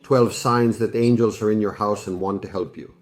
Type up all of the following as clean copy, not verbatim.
12 signs that angels are in your house and want to help you.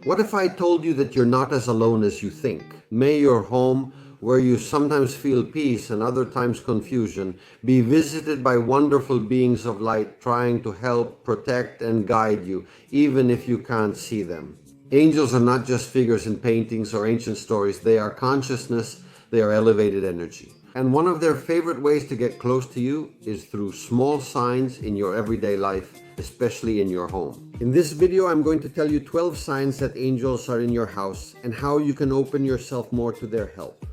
What if I told you that you're not as alone as you think? May your home, where you sometimes feel peace and other times confusion, be visited by wonderful beings of light trying to help, protect, and guide you, even if you can't see them. Angels are not just figures in paintings or ancient stories. They are consciousness, they are elevated energy. And one of their favorite ways to get close to you is through small signs in your everyday life, especially in your home. In this video, I'm going to tell you 12 signs that angels are in your house and how you can open yourself more to their help.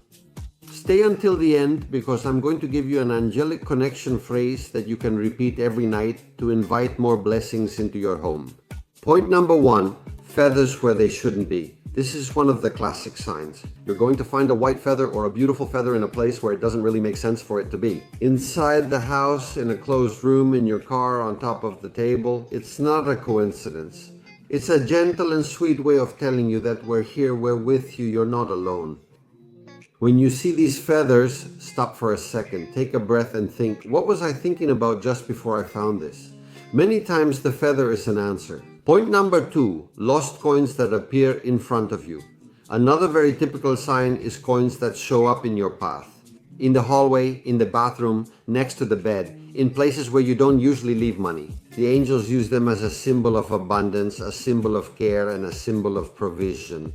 Stay until the end because I'm going to give you an angelic connection phrase that you can repeat every night to invite more blessings into your home. Point number 1, feathers where they shouldn't be. This is one of the classic signs. You're going to find a white feather or a beautiful feather in a place where it doesn't really make sense for it to be. Inside the house, in a closed room, in your car, on top of the table. It's not a coincidence. It's a gentle and sweet way of telling you that we're here, we're with you, you're not alone. When you see these feathers, stop for a second, take a breath and think, what was I thinking about just before I found this? Many times the feather is an answer. Point number 2, lost coins that appear in front of you. Another very typical sign is coins that show up in your path. In the hallway, in the bathroom, next to the bed, in places where you don't usually leave money. The angels use them as a symbol of abundance, a symbol of care, and a symbol of provision.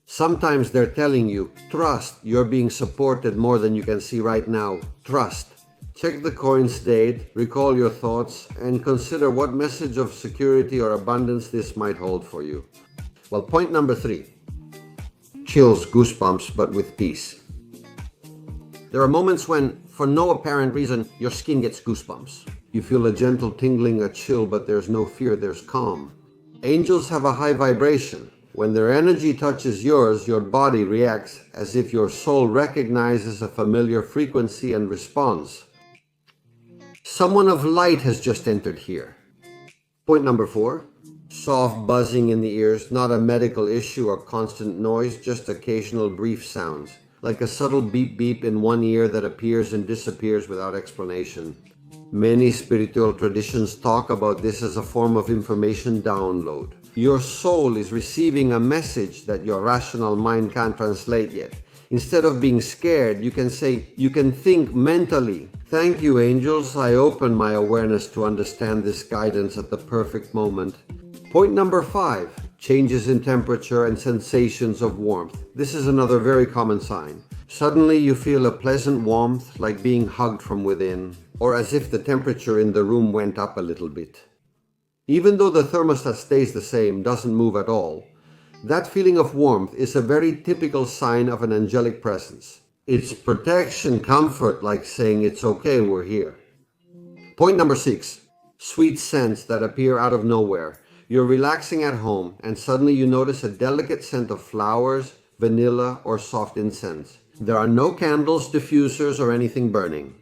Sometimes they're telling you, trust, you're being supported more than you can see right now. Trust. Check the coin's date, recall your thoughts, and consider what message of security or abundance this might hold for you. Well, point number 3. Chills, goosebumps, but with peace. There are moments when, for no apparent reason, your skin gets goosebumps. You feel a gentle tingling, a chill, but there's no fear, there's calm. Angels have a high vibration. When their energy touches yours, your body reacts as if your soul recognizes a familiar frequency and responds. Someone of light has just entered here. Point number 4, soft buzzing in the ears, not a medical issue or constant noise, just occasional brief sounds, like a subtle beep beep in one ear that appears and disappears without explanation. Many spiritual traditions talk about this as a form of information download. Your soul is receiving a message that your rational mind can't translate yet. Instead of being scared, you can think mentally, thank you, angels, I open my awareness to understand this guidance at the perfect moment. Point number 5, changes in temperature and sensations of warmth. This is another very common sign. Suddenly you feel a pleasant warmth, like being hugged from within, or as if the temperature in the room went up a little bit. Even though the thermostat stays the same, doesn't move at all, that feeling of warmth is a very typical sign of an angelic presence. It's protection, comfort, like saying it's okay, we're here. Point number 6, sweet scents that appear out of nowhere. You're relaxing at home and suddenly you notice a delicate scent of flowers, vanilla, or soft incense. There are no candles, diffusers, or anything burning.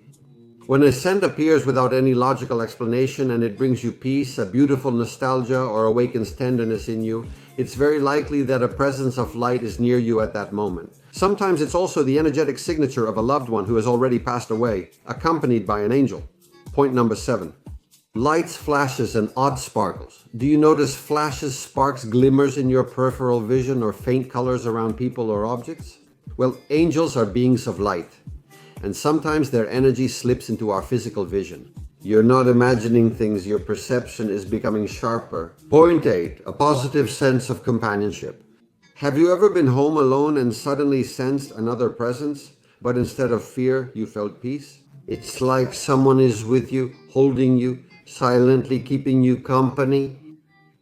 When a scent appears without any logical explanation and it brings you peace, a beautiful nostalgia, or awakens tenderness in you, it's very likely that a presence of light is near you at that moment. Sometimes it's also the energetic signature of a loved one who has already passed away, accompanied by an angel. Point number 7. Lights, flashes, and odd sparkles. Do you notice flashes, sparks, glimmers in your peripheral vision or faint colors around people or objects? Well, angels are beings of light, and sometimes their energy slips into our physical vision. You're not imagining things, your perception is becoming sharper. Point 8, a positive sense of companionship. Have you ever been home alone and suddenly sensed another presence, but instead of fear, you felt peace? It's like someone is with you, holding you, silently keeping you company.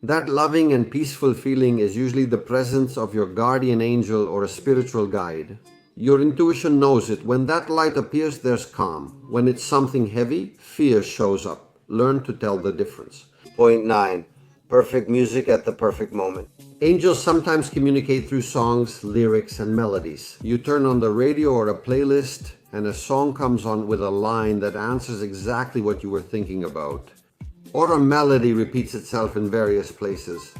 That loving and peaceful feeling is usually the presence of your guardian angel or a spiritual guide. Your intuition knows it. When that light appears, there's calm. When it's something heavy, fear shows up. Learn to tell the difference. Point 9. Perfect music at the perfect moment. Angels sometimes communicate through songs, lyrics, and melodies. You turn on the radio or a playlist, and a song comes on with a line that answers exactly what you were thinking about. Or a melody repeats itself in various places.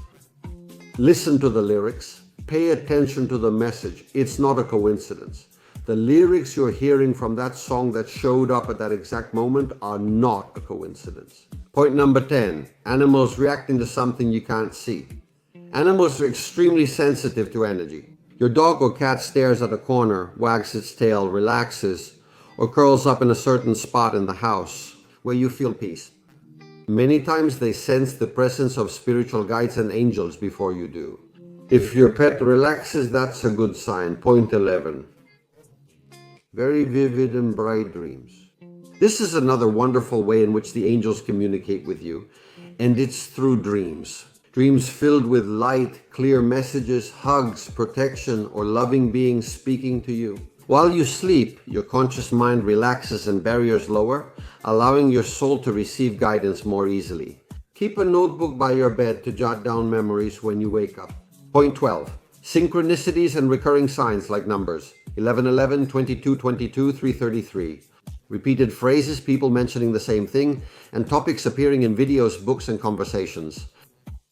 Listen to the lyrics. Pay attention to the message. It's not a coincidence. The lyrics you're hearing from that song that showed up at that exact moment are not a coincidence. Point number 10, animals reacting to something you can't see. Animals are extremely sensitive to energy. Your dog or cat stares at a corner, wags its tail, relaxes, or curls up in a certain spot in the house where you feel peace. Many times they sense the presence of spiritual guides and angels before you do. If your pet relaxes, that's a good sign. Point 11. Very vivid and bright dreams. This is another wonderful way in which the angels communicate with you, and it's through dreams. Dreams filled with light, clear messages, hugs, protection, or loving beings speaking to you. While you sleep, your conscious mind relaxes and barriers lower, allowing your soul to receive guidance more easily. Keep a notebook by your bed to jot down memories when you wake up. Point 12. Synchronicities and recurring signs like numbers 1111, 2222, 333. Repeated phrases, people mentioning the same thing, and topics appearing in videos, books, and conversations.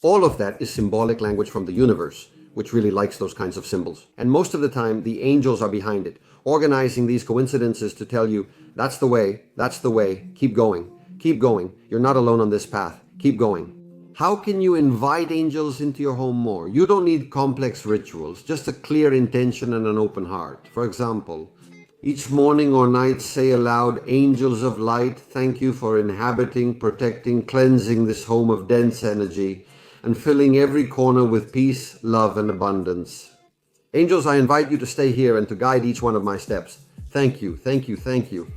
All of that is symbolic language from the universe, which really likes those kinds of symbols. And most of the time, the angels are behind it, organizing these coincidences to tell you, that's the way, keep going, you're not alone on this path, keep going. How can you invite angels into your home more? You don't need complex rituals, just a clear intention and an open heart. For example, each morning or night say aloud, angels of light, thank you for inhabiting, protecting, cleansing this home of dense energy, and filling every corner with peace, love, and abundance. Angels, I invite you to stay here and to guide each one of my steps. Thank you, thank you, thank you.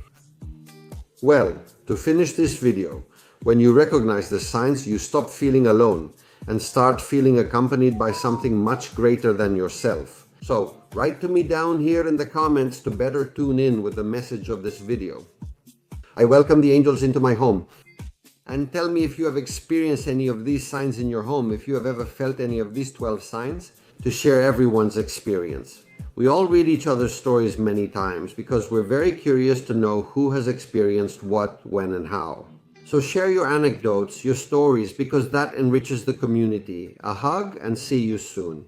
Well, to finish this video, when you recognize the signs, you stop feeling alone and start feeling accompanied by something much greater than yourself. So, write to me down here in the comments to better tune in with the message of this video. I welcome the angels into my home. And tell me if you have experienced any of these signs in your home, if you have ever felt any of these 12 signs, to share everyone's experience. We all read each other's stories many times because we're very curious to know who has experienced what, when, and how. So share your anecdotes, your stories, because that enriches the community. A hug and see you soon.